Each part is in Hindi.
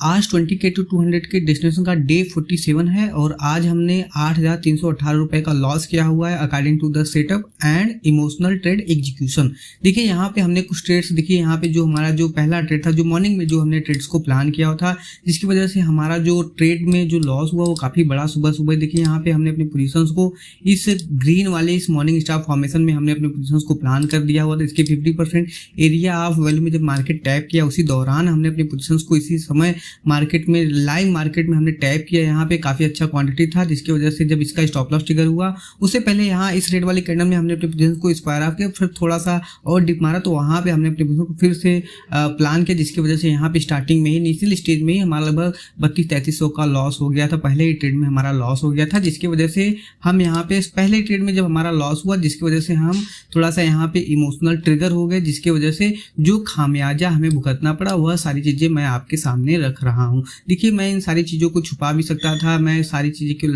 आज 20K to 200K डेस्टिनेशन का डे 47 है और आज हमने 8,318 रुपए का लॉस किया हुआ है according to the setup and emotional trade execution. देखिए यहाँ पे हमने कुछ ट्रेड्स, देखिए यहाँ पे जो हमारा जो पहला ट्रेड था, जो मॉर्निंग में जो हमने ट्रेड्स को प्लान किया हुआ था, जिसकी वजह से हमारा जो ट्रेड में जो लॉस हुआ वो काफी बड़ा सुबह सुबह। देखिए यहाँ पे हमने अपनी पोजीशंस को इस ग्रीन वाले इस मॉर्निंग स्टार फॉर्मेशन में हमने अपनी पोजीशंस को प्लान कर दिया हुआ था। इसके 50% एरिया ऑफ वैल्यू में जब मार्केट टैप किया उसी दौरान हमने अपनी पोजीशंस को इसी समय मार्केट में लाइव मार्केट में हमने टैप किया। यहाँ पे काफी अच्छा क्वांटिटी था, जिसकी वजह से जब इसका स्टॉप लॉस ट्रिगर हुआ उससे पहले यहाँ इस रेड वाले कैंडल में हमने अपने पोजीशन को स्क्वायर ऑफ किया, फिर थोड़ा सा और डिप मारा तो वहां पे हमने अपने पोजीशन को फिर से प्लान किया, जिसकी वजह से यहाँ पे स्टार्टिंग में ही इनिशियल स्टेज में ही हमारा लगभग 32-3300 का लॉस हो गया था। पहले ही ट्रेड में हमारा लॉस हो गया था, जिसकी वजह से हम यहाँ पे पहले ट्रेड में जब हमारा लॉस हुआ, जिसकी वजह से हम थोड़ा सा यहाँ पे इमोशनल ट्रिगर हो गए, जिसकी वजह से जो खामियाजा हमें भुगतना पड़ा वह सारी चीजें मैं आपके सामने रख रहा हूँ। देखिए मैं इन सारी चीज़ों को छुपा भी सकता था, मैं सारी चीज़ें के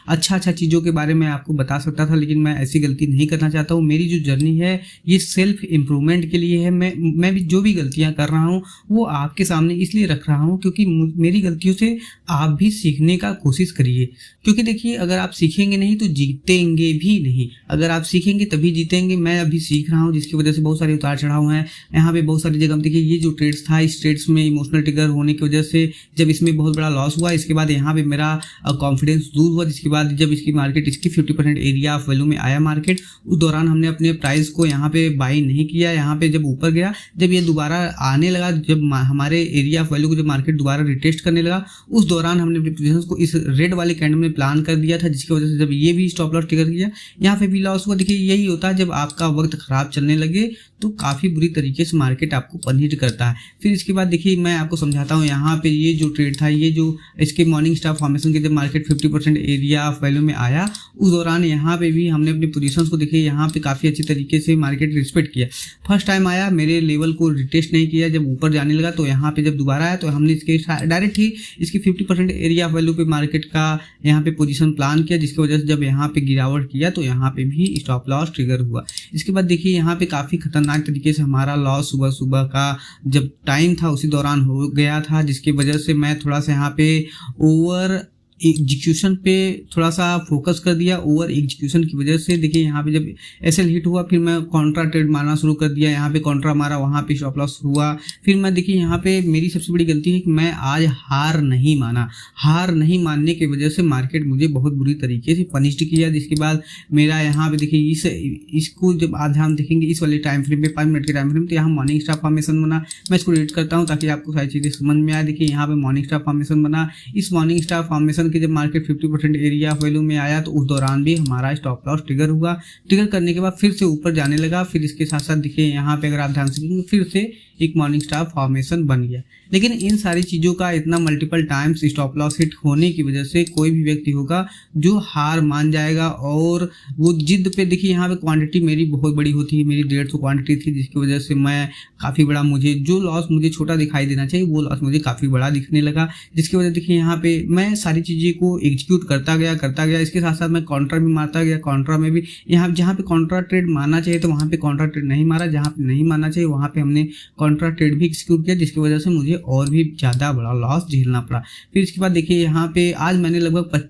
अच्छा चीज़ों के बारे में आपको बता सकता था, लेकिन मैं ऐसी गलती नहीं करना चाहता हूँ। मेरी जो जर्नी है ये सेल्फ इम्प्रूवमेंट के लिए है। मैं भी जो भी गलतियाँ कर रहा हूँ वो आपके सामने इसलिए रख रहा हूँ क्योंकि मेरी गलतियों से आप भी सीखने का कोशिश करिए, क्योंकि देखिए अगर आप सीखेंगे नहीं तो जीतेंगे भी नहीं। अगर आप सीखेंगे तभी जीतेंगे। मैं अभी सीख रहा हूँ, जिसकी वजह से बहुत सारे उतार चढ़ाव हैं यहाँ पे बहुत सारी जगह। देखिए ये जो ट्रेड्स था, इस ट्रेड्स में इमोशनल ट्रिगर होने की वजह से जब इसमें बहुत बड़ा लॉस हुआ, इसके बाद यहाँ पे मेरा कॉन्फिडेंस लूज हुआ, जिसके बाद जब इसकी मार्केट इसकी 50% एरिया ऑफ वैल्यू में आया मार्केट, उस दौरान हमने अपने प्राइस को यहाँ पे बाई नहीं किया। यहाँ पे जब ऊपर गया, जब ये दोबारा आने लगा, जब हमारे एरिया ऑफ वैल्यू को जब मार्केट दोबारा रिटेस्ट करने लगा, उस दौरान हमने अपनी पोजीशंस को इस रेड वाले कैंडल में प्लान कर दिया था, जिसकी वजह से जब ये भी स्टॉप लॉस ट्रिगर किया, यहाँ पे भी लॉस हुआ। देखिए यही होता है जब आपका वक्त खराब चलने लगे तो काफी बुरी तरीके से मार्केट आपको पनिश करता है। फिर इसके बाद देखिए मैं आपको समझाता हूँ। यहाँ पे ये जो ट्रेड था, ये जो इसके मॉर्निंग स्टार फॉर्मेशन के जब मार्केट 50% एरिया ऑफ वैल्यू में आया, उस दौरान यहाँ पे भी हमने अपनी पोजीशंस को देखिए यहाँ पे काफी अच्छी तरीके से मार्केट रिस्पेक्ट किया। फर्स्ट टाइम आया, मेरे लेवल को रिटेस्ट नहीं किया, जब ऊपर जाने लगा तो यहाँ पे जब दोबारा आया तो हमने इसके डायरेक्ट ही इसकी 50% एरिया ऑफ वैल्यू पे मार्केट का यहाँ पे पोजीशन प्लान किया, जिसकी वजह से जब यहाँ पे गिरावट किया तो यहाँ पे भी स्टॉप लॉस ट्रिगर हुआ। इसके बाद देखिए यहाँ पे काफी खतरनाक तरीके से हमारा लॉस सुबह सुबह का जब टाइम था उसी दौरान हो गया था, जिसकी वजह से मैं थोड़ा सा यहाँ पे ओवर एग्जीक्यूशन पे थोड़ा सा फोकस कर दिया। ओवर एग्जीक्यूशन की वजह से देखिए यहाँ पे जब एसएल हिट हुआ, फिर मैं कॉन्ट्रा ट्रेड मारना शुरू कर दिया। यहाँ पे कॉन्ट्रा मारा, वहाँ पे स्टॉप लॉस हुआ। फिर मैं देखिए यहाँ पे मेरी सबसे बड़ी गलती है कि मैं आज हार नहीं माना। हार नहीं मानने की वजह से मार्केट मुझे बहुत बुरी तरीके से पनिश्ड किया, जिसके बाद मेरा यहाँ पे देखिए इसको जब आज हम देखेंगे इस वाले टाइम फ्रेम पे 5 मिनट के टाइम फ्रेम, तो यहाँ मॉर्निंग स्टार फॉर्मेशन बना। मैं इसको रीड करता हूँ ताकि आपको सारी चीजें समझ में आए। देखिए यहाँ पे मॉर्निंग स्टार फॉर्मेशन बना। इस मॉर्निंग स्टार फॉर्मेशन कि जब मार्केट 50% एरिया ऑफ वैल्यू में आया तो उस दौरान भी हमारा स्टॉप लॉस ट्रिगर हुआ। ट्रिगर करने के बाद फिर से ऊपर जाने लगा। फिर इसके साथ साथ देखिए यहाँ पे अगर आप ध्यान से देखेंगे फिर से एक मॉर्निंग स्टार फॉर्मेशन बन गया। लेकिन इन सारी चीज़ों का इतना multiple times stop loss hit होने की वजह से कोई भी व्यक्ति होगा जो हार मान जाएगा और वो जिद पे, देखिए यहाँ पे क्वांटिटी मेरी बहुत बड़ी होती है, मेरी 150 क्वांटिटी थी, जिसकी वजह से मैं काफ़ी बड़ा, मुझे जो लॉस मुझे छोटा दिखाई देना चाहिए वो लॉस मुझे काफ़ी बड़ा दिखने लगा, जिसकी वजह देखिए यहाँ पे मैं सारी चीज़ें को एग्जीक्यूट करता गया। इसके साथ साथ मैं कॉन्ट्रा भी मारता गया। कॉन्ट्रा में भी यहाँ जहाँ पे कॉन्ट्रा ट्रेड मारना चाहिए तो वहाँ पे कॉन्ट्रा ट्रेड नहीं मारा, जहाँ पे नहीं मारना चाहिए वहाँ पे हमने कॉन्ट्रा ट्रेड भी एग्जीक्यूट किया, जिसकी वजह से मुझे और भी ज़्यादा बड़ा लॉस झेलना पड़ा। फिर इसके बाद देखिए यहाँ पे आज मैंने लगभग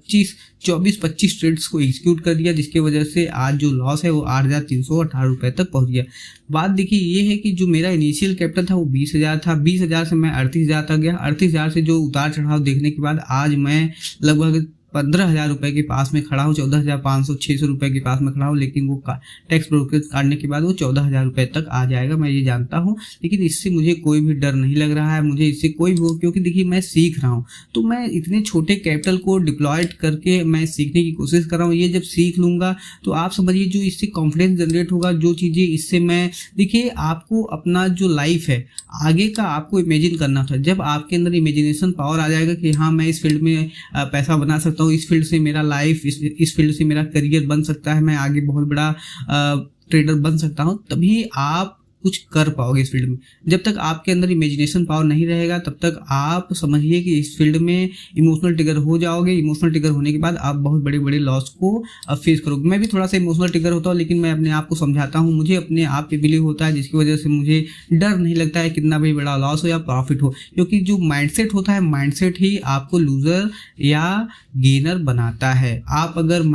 24-25 ट्रेड्स को एग्जीक्यूट कर दिया, जिसकी वजह से आज जो लॉस है वो 8,318 रुपये तक पहुँच गया। बात देखिए ये है कि जो मेरा इनिशियल कैपिटल था वो 20,000 था। 20,000 से मैं 38,000 तक गया। 38,000 से जो उतार चढ़ाव देखने के बाद आज मैं लगभग 15,000 रुपए के पास में खड़ा हूँ, 14,500-600 रुपए के पास में खड़ा हूँ। लेकिन वो टैक्स ब्रोकरेज काटने के बाद वो 14,000 रुपए तक आ जाएगा, मैं ये जानता हूँ। लेकिन इससे मुझे कोई भी डर नहीं लग रहा है, मुझे इससे कोई भी, क्योंकि देखिए मैं सीख रहा हूँ। तो मैं इतने छोटे कैपिटल को डिप्लॉयड करके मैं सीखने की कोशिश कर रहा हूँ। ये जब सीख लूंगा तो आप समझिए जो इससे कॉन्फिडेंस जनरेट होगा, जो चीज़ें इससे मैं, देखिए आपको अपना जो लाइफ है आगे का आपको इमेजिन करना था। जब आपके अंदर इमेजिनेशन पावर आ जाएगा कि हाँ मैं इस फील्ड में पैसा बना सकता हूँ, इस फील्ड से मेरा लाइफ, इस फील्ड से मेरा करियर बन सकता है, मैं आगे बहुत बड़ा ट्रेडर बन सकता हूँ, तभी आप कुछ कर पाओगे इस फील्ड में। जब तक आपके अंदर इमेजिनेशन पावर नहीं रहेगा तब तक आप समझिए कि इस फील्ड में इमोशनल ट्रिगर हो जाओगे। इमोशनल ट्रिगर होने के बाद आप बहुत बड़े बड़े लॉस को फेस करोगे। मैं भी थोड़ा सा इमोशनल ट्रिगर होता हूँ, लेकिन मैं अपने आप को समझाता हूँ, मुझे अपने आप पे बिलीव होता है, जिसकी वजह से मुझे डर नहीं लगता है कितना भी बड़ा लॉस हो या प्रॉफिट हो। क्योंकि जो माइंडसेट होता है, माइंडसेट ही आपको लूजर या गेनर बनाता है। आप अगर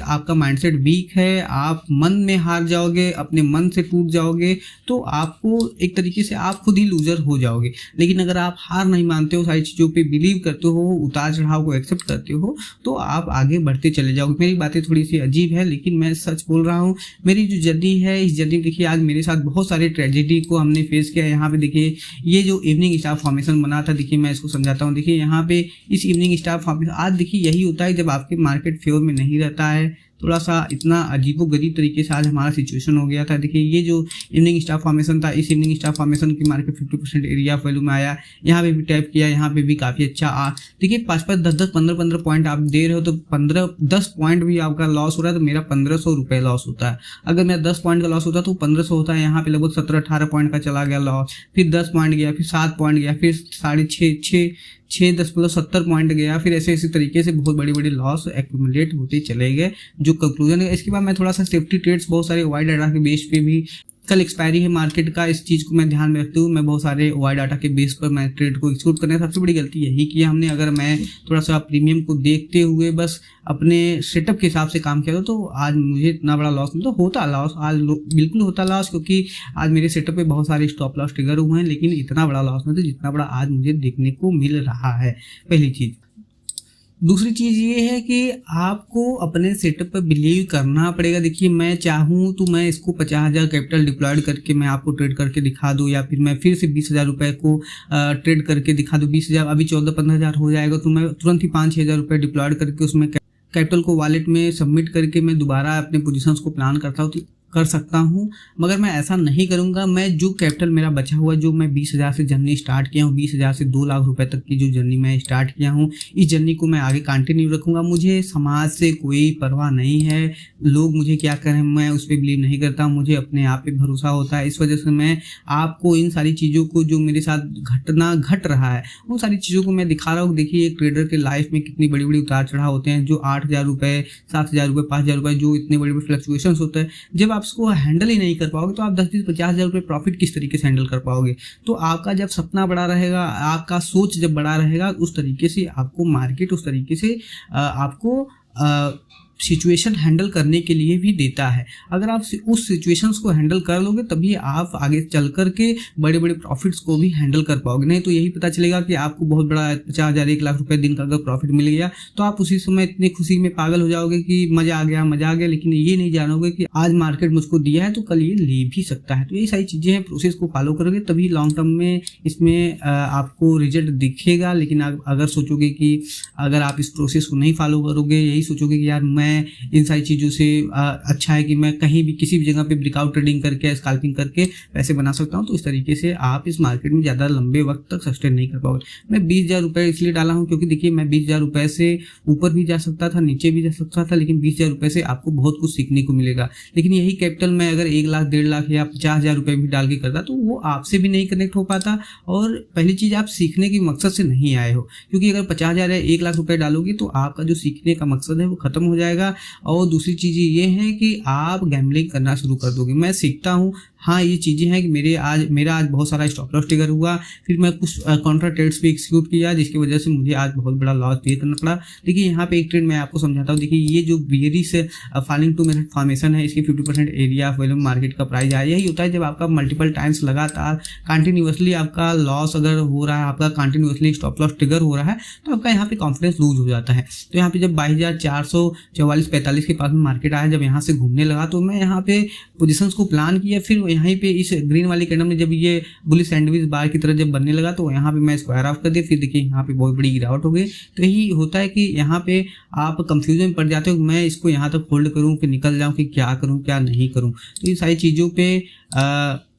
आपका माइंडसेट वीक है, आप मन में हार जाओगे, अपने मन से टूट जाओगे, तो आपको एक तरीके से आप खुद ही लूजर हो जाओगे। लेकिन अगर आप हार नहीं मानते हो, सारी चीज़ों पे बिलीव करते हो, उतार चढ़ाव को एक्सेप्ट करते हो, तो आप आगे बढ़ते चले जाओगे। मेरी बातें थोड़ी सी अजीब है, लेकिन मैं सच बोल रहा हूँ। मेरी जो जर्नी है, इस जर्नी देखिए आज मेरे साथ बहुत सारे ट्रेजेडी को हमने फेस किया। यहाँ पे देखिए ये जो इवनिंग स्टार फॉर्मेशन बना था, देखिए मैं इसको समझाता हूँ। देखिए यहाँ पे इस इवनिंग स्टार फॉर्मेशन, आज देखिए यही होता है जब आपके मार्केट फेवर में नहीं रहता है। थोड़ा सा इतना अजीबोगरीब तरीके से आज हमारा सिचुएशन हो गया था। देखिए ये जो इवनिंग स्टार फॉर्मेशन था, इस इवनिंग स्टार फॉर्मेशन की मार्केट 50% एरिया ऑफ वैल्यू में आया। यहाँ पे भी टैप किया, यहाँ पे भी काफ़ी अच्छा देखिए 5-5, 10-10, 15-15 पॉइंट आप दे रहे हो, तो 10 पॉइंट भी आपका लॉस हो रहा है, तो मेरा 1500 रुपये लॉस होता है। अगर मेरा 10 पॉइंट का लॉस होता है तो 1500 होता है। यहाँ पे लगभग 17-18 पॉइंट का चला गया लॉस, फिर 10 पॉइंट गया, फिर 7 पॉइंट गया, फिर 6.5 पॉइंट गया, फिर ऐसे इसी तरीके से बहुत बड़ी बड़ी लॉस एक्यूमुलेट होते चले गए। जो कंक्लूजन है, इसके बाद मैं थोड़ा सा सेफ्टी ट्रेड्स बहुत सारे वाइड डाटा के बेस पे भी, कल एक्सपायरी है मार्केट का, इस चीज़ को मैं ध्यान में रखते हुए मैं बहुत सारे वाइड डाटा के बेस पर मैं ट्रेड को एक्सिक्यूट करने, सबसे बड़ी गलती यही किया हमने। अगर मैं थोड़ा सा प्रीमियम को देखते हुए बस अपने सेटअप के हिसाब से काम किया तो आज मुझे इतना बड़ा लॉस नहीं तो होता लॉस, आज बिल्कुल होता लॉस, क्योंकि आज मेरे सेटअप पे बहुत सारे स्टॉप लॉस ट्रिगर हुए हैं, लेकिन इतना बड़ा लॉस नहीं था जितना बड़ा आज मुझे देखने को मिल रहा है। पहली चीज़। दूसरी चीज़ ये है कि आपको अपने सेटअप पर बिलीव करना पड़ेगा। देखिए मैं चाहूँ तो मैं इसको 50,000 कैपिटल डिप्लॉयड करके मैं आपको ट्रेड करके दिखा दूँ, या फिर मैं फिर से 20,000 रुपये को ट्रेड करके दिखा दूँ। 20,000 अभी 14-15,000 हो जाएगा, तो मैं तुरंत ही 5-6,000 रुपये डिप्लॉयड करके उसमें कैपिटल को वॉलेट में सबमिट करके मैं दोबारा अपने पोजीशंस को प्लान कर सकता हूँ। मगर मैं ऐसा नहीं करूँगा। मैं जो कैपिटल मेरा बचा हुआ, जो मैं 20,000 से जर्नी स्टार्ट किया हूँ, 20,000 से 2 लाख रुपए तक की जो जर्नी मैं स्टार्ट किया हूँ, इस जर्नी को मैं आगे कंटिन्यू रखूँगा। मुझे समाज से कोई परवाह नहीं है, लोग मुझे क्या करें मैं उस पर बिलीव नहीं करता। मुझे अपने आप पे भरोसा होता है। इस वजह से मैं आपको इन सारी चीज़ों को, जो मेरे साथ घट रहा है, उन सारी चीज़ों को मैं दिखा रहा हूँ। देखिए एक ट्रेडर के लाइफ में कितनी बड़ी बड़ी उतार चढ़ाव होते हैं। जो 8,000 रुपये, 7,000 रुपये, 5,000 रुपये, जो इतने बड़े बड़े फ्लक्चुएशंस होते हैं, जब आप उसको हैंडल ही नहीं कर पाओगे तो आप 10-50,000 रुपये प्रॉफिट किस तरीके से हैंडल कर पाओगे। तो आपका जब सपना बड़ा रहेगा, आपका सोच जब बड़ा रहेगा, उस तरीके से आपको मार्केट उस तरीके से आपको सिचुएशन हैंडल करने के लिए भी देता है। अगर आप उस सिचुएशंस को हैंडल कर लोगे तभी आप आगे चल कर के बड़े बड़े प्रॉफिट्स को भी हैंडल कर पाओगे। नहीं तो यही पता चलेगा कि आपको बहुत बड़ा 50,000, 1 लाख रुपए दिन का अगर प्रॉफिट मिल गया तो आप उसी समय इतनी खुशी में पागल हो जाओगे कि मजा आ गया, लेकिन ये नहीं जानोगे कि आज मार्केट मुझको दिया है तो कल ये ले भी सकता है। तो ये सारी चीज़ें हैं, प्रोसेस को फॉलो करोगे तभी लॉन्ग टर्म में इसमें आपको रिजल्ट दिखेगा। लेकिन अगर सोचोगे कि अगर आप इस प्रोसेस को नहीं फॉलो करोगे, यही सोचोगे कि यार मैं इन सारी चीज़ों से अच्छा है कि मैं कहीं भी किसी भी जगह पे ब्रेकआउट ट्रेडिंग करके, स्कैल्पिंग करके पैसे बना सकता हूं, तो इस तरीके से आप इस मार्केट में ज़्यादा लंबे वक्त तक सस्टेन नहीं कर पाओगे। मैं 20,000 रुपये इसलिए डाला हूं क्योंकि देखिए मैं 20,000 रुपये से ऊपर भी जा सकता था, नीचे भी जा सकता था, लेकिन 20,000 रुपये से आपको बहुत कुछ सीखने को मिलेगा। लेकिन यही कैपिटल मैं अगर 1 लाख, 1.5 लाख या 50,000 रुपये भी डाल के करता तो वो आपसे भी नहीं कनेक्ट हो पाता। और पहली चीज़, आप सीखने की मकसद से नहीं आए हो, क्योंकि अगर 50,000 या 1 लाख रुपये डालोगे तो आपका जो सीखने का मकसद है वो खत्म हो जाएगा। और दूसरी चीज़ ये है कि आप गैम्बलिंग करना शुरू कर दोगे। मैं सीखता हूँ, हाँ ये चीज़ें हैं कि मेरा आज बहुत सारा स्टॉप लॉस ट्रिगर हुआ, फिर मैं कुछ कॉन्ट्रा ट्रेड्स भी एक्सिक्यूट किया, जिसकी वजह से मुझे आज बहुत बड़ा लॉस पे करना पड़ा। देखिए यहाँ पे एक ट्रेड मैं आपको समझाता हूँ। देखिए ये जो bearish falling two method formation है, इसकी 50% एरिया ऑफ वैल्यू मार्केट का प्राइस आया। यही होता है जब आपका मल्टीपल टाइम्स लगातार कंटिन्यूअसली आपका लॉस अगर हो रहा है, आपका कंटिन्यूअसली स्टॉप लॉस ट्रिगर हो रहा है, तो आपका यहाँ पे कॉन्फिडेंस लूज हो जाता है। तो यहाँ पे जब 22,444-45 के पास में मार्केट आया, जब यहाँ से घूमने लगा तो मैं यहाँ पे पोजीशंस को प्लान किया। फिर यहीं पे इस ग्रीन वाली कैंडल में जब ये बुलिश सैंडविच बार की तरह जब बनने लगा तो यहाँ पे मैं स्क्वायर ऑफ कर दिया। फिर देखिए यहाँ पे बहुत बड़ी गिरावट हो गई। तो यही होता है कि यहाँ पे आप कंफ्यूजन में पड़ जाते हो, मैं इसको यहाँ तक होल्ड करूँ कि निकल जाऊँ, कि क्या करूँ क्या नहीं करूँ। तो ये सारी चीज़ों पे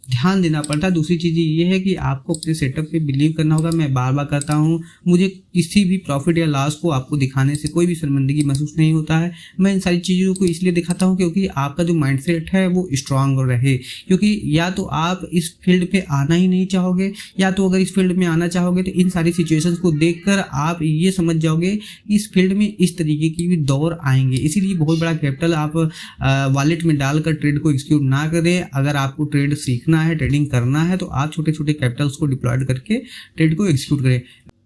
ध्यान देना पड़ता है। दूसरी चीज़ ये है कि आपको अपने सेटअप पे बिलीव करना होगा। मैं बार बार करता हूँ, मुझे किसी भी प्रॉफिट या लॉस को आपको दिखाने से कोई भी शर्मिंदगी महसूस नहीं होता है। मैं इन सारी चीज़ों को इसलिए दिखाता हूँ क्योंकि आपका जो माइंडसेट है वो स्ट्रांग रहे। क्योंकि या तो आप इस फील्ड पे आना ही नहीं चाहोगे, या तो अगर इस फील्ड में आना चाहोगे तो इन सारी सिचुएशंस को देखकर आप ये समझ जाओगे इस फील्ड में इस तरीके की भी दौर आएंगे। इसीलिए बहुत बड़ा कैपिटल आप वॉलेट में डालकर ट्रेड को एग्जीक्यूट ना करें। अगर आपको ट्रेड सीखना है, ट्रेडिंग करना है, तो आप छोटे छोटे कैपिटल्स को डिप्लॉयड करके ट्रेड को एग्जीक्यूट करें।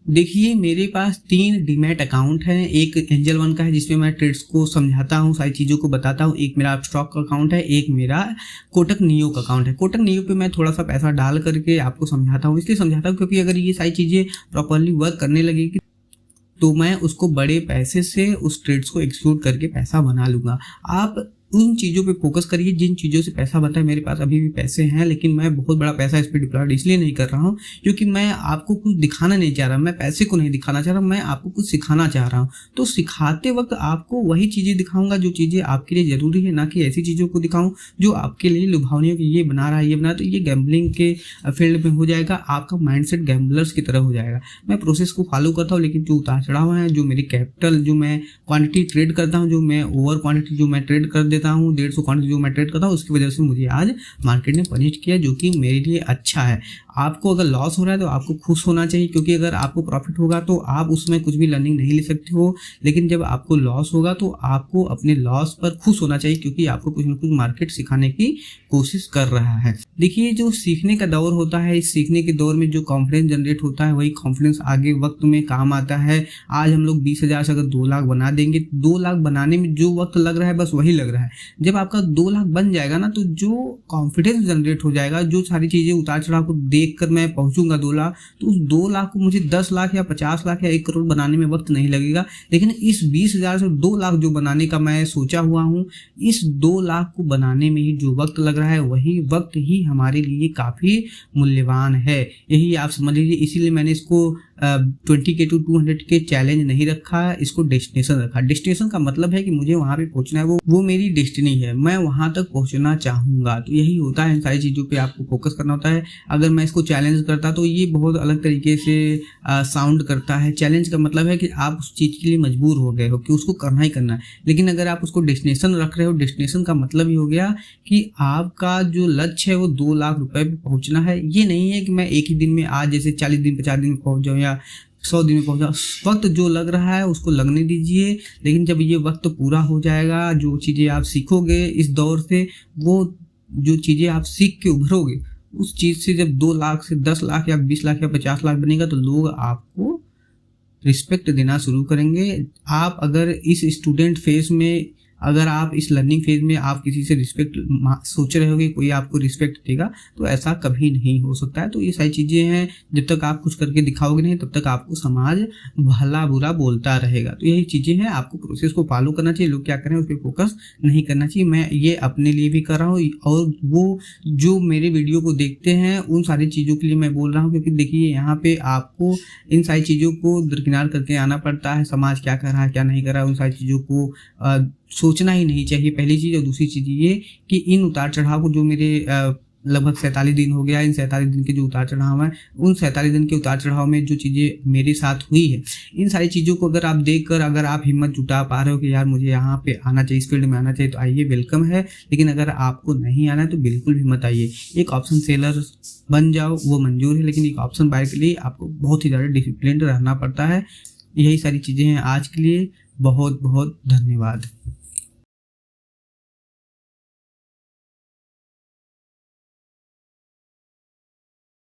देखिए, मेरे पास 3 डीमैट अकाउंट हैं। एक एंजल वन का है जिसमें मैं ट्रेड्स को समझाता हूँ, सारी चीज़ों को बताता हूँ। एक मेरा स्टॉक का अकाउंट है, एक मेरा कोटक नियो का अकाउंट है। कोटक नियो पे मैं थोड़ा सा पैसा डाल करके आपको समझाता हूँ। इसलिए समझाता हूँ क्योंकि अगर ये सारी चीज़ें प्रॉपरली वर्क करने लगेगी तो मैं उसको बड़े पैसे से उस ट्रेड्स को एग्जीक्यूट करके पैसा बना लूँगा। आप उन चीज़ों पे फोकस करिए जिन चीज़ों से पैसा बनता है। मेरे पास अभी भी पैसे हैं, लेकिन मैं बहुत बड़ा पैसा इस पर डिप्लॉयड इसलिए नहीं कर रहा हूँ क्योंकि मैं आपको कुछ दिखाना नहीं चाह रहा, मैं पैसे को नहीं दिखाना चाह रहा, मैं आपको कुछ सिखाना चाह रहा हूँ। तो सिखाते वक्त आपको वही चीज़ें दिखाऊंगा जो चीज़ें आपके लिए ज़रूरी है, ना कि ऐसी चीज़ों को दिखाऊँ जो आपके लिए लुभावनी हो कि ये बना रहा है, ये बना, तो ये गैम्बलिंग के फील्ड में हो जाएगा। आपका माइंडसेट गैम्बलर्स की तरह हो जाएगा। मैं प्रोसेस को फॉलो करता हूँ, लेकिन जो उतार चढ़ाव है, जो मेरी कैपिटल, जो मैं क्वांटिटी ट्रेड करता हूँ, जो मैं ओवर क्वांटिटी जो मैं ट्रेड कर देता हूँ, 150 क्वांटिटी जो मैं ट्रेड करता हूँ, उसकी वजह से मुझे आज मार्केट ने पनिश किया, जो कि मेरे लिए अच्छा है। आपको अगर लॉस हो रहा है तो आपको खुश होना चाहिए, क्योंकि अगर आपको प्रॉफिट होगा तो आप उसमें कुछ भी लर्निंग नहीं ले सकते हो। लेकिन जब आपको लॉस होगा तो आपको अपने लॉस पर खुश होना चाहिए, क्योंकि आपको कुछ ना कुछ मार्केट सिखाने की कोशिश कर रहा है। देखिए, जो सीखने का दौर होता है, इस सीखने के दौर में जो कॉन्फिडेंस जनरेट होता है, वही कॉन्फिडेंस आगे वक्त में काम आता है। आज हम लोग 20,000 से अगर 2 लाख बना देंगे, 2 लाख बनाने में जो वक्त लग रहा है बस वही लग रहा है। जब आपका 2 लाख बन जाएगा ना, तो जो कॉन्फिडेंस जनरेट हो जाएगा, जो सारी चीज़ें उतार चढ़ाव को देख कर मैं पहुंचूंगा 2 लाख, तो उस 2 लाख को मुझे 10 लाख या 50 लाख या 1 करोड़ बनाने में वक्त नहीं लगेगा। लेकिन इस 20,000 से 2 लाख जो बनाने का मैं सोचा हुआ हूँ, इस 2 लाख को बनाने में ही जो वक्त लग रहा है, वही वक्त ही हमारे लिए काफ़ी मूल्यवान है। यही आप समझ लीजिए। इसीलिए मैंने इसको 20K to 200K चैलेंज नहीं रखा, इसको डेस्टिनेशन रखा। डेस्टिनेशन का मतलब है कि मुझे वहाँ पे पहुँचना है, वो मेरी डेस्टिनी है, मैं वहाँ तक पहुँचना चाहूँगा। तो यही होता है, इन सारी चीज़ों पे आपको फोकस करना होता है। अगर मैं इसको चैलेंज करता तो ये बहुत अलग तरीके से साउंड करता है। चैलेंज का मतलब है कि आप उस चीज़ के लिए मजबूर हो गए हो कि उसको करना ही करना है। लेकिन अगर आप उसको डेस्टिनेशन रख रहे हो, डेस्टिनेशन का मतलब ही हो गया कि आपका जो लक्ष्य है वो 2 लाख रुपए पे पहुँचना है। ये नहीं है कि मैं एक ही दिन में, आज जैसे 40 दिन 50 दिन में पहुँच जाऊँ या 100 दिन में पहुंचा। वक्त जो लग रहा है उसको लगने दीजिए, लेकिन जब ये वक्त पूरा हो जाएगा, जो चीज़ें आप सीखोगे इस दौर से, वो जो चीज़ें आप सीख के उभरोगे, उस चीज़ से जब 2 लाख से 10 लाख या 20 लाख या 50 लाख बनेगा, तो लोग आपको रिस्पेक्ट देना शुरू करेंगे। आप अगर इस स्टूडेंट फेज में, अगर आप इस लर्निंग फेज में आप किसी से रिस्पेक्ट सोच रहे हो कि कोई आपको रिस्पेक्ट देगा, तो ऐसा कभी नहीं हो सकता है। तो ये सारी चीज़ें हैं, जब तक आप कुछ करके दिखाओगे नहीं, तब तक आपको समाज भला बुरा बोलता रहेगा। तो यही चीज़ें हैं, आपको प्रोसेस को फॉलो करना चाहिए। लोग क्या करें उस पर फोकस नहीं करना चाहिए। मैं ये अपने लिए भी कर रहा हूँ, और वो जो मेरे वीडियो को देखते हैं उन सारी चीज़ों के लिए मैं बोल रहा हूँ, क्योंकि देखिए यहाँ पे आपको इन सारी चीज़ों को दरकिनार करके आना पड़ता है। समाज क्या कर रहा है, क्या नहीं कर रहा है, उन सारी चीज़ों को सोचना ही नहीं चाहिए, पहली चीज़। और दूसरी चीज़ ये कि इन उतार चढ़ाव को, जो मेरे लगभग 47 दिन हो गया, इन 47 दिन के जो उतार चढ़ाव है, उन 47 दिन के उतार चढ़ाव में जो चीज़ें मेरे साथ हुई है, इन सारी चीज़ों को अगर आप देखकर, अगर आप हिम्मत जुटा पा रहे हो कि यार मुझे यहाँ पे आना चाहिए, इस फील्ड में आना चाहिए, तो आइए, वेलकम है। लेकिन अगर आपको नहीं आना है तो बिल्कुल भी मत आइए। एक ऑप्शन सेलर बन जाओ, वो मंजूर है, लेकिन एक ऑप्शन बायर के लिए आपको बहुत ही ज़्यादा डिसिप्लिन रहना पड़ता है। यही सारी चीज़ें हैं आज के लिए। बहुत बहुत धन्यवाद।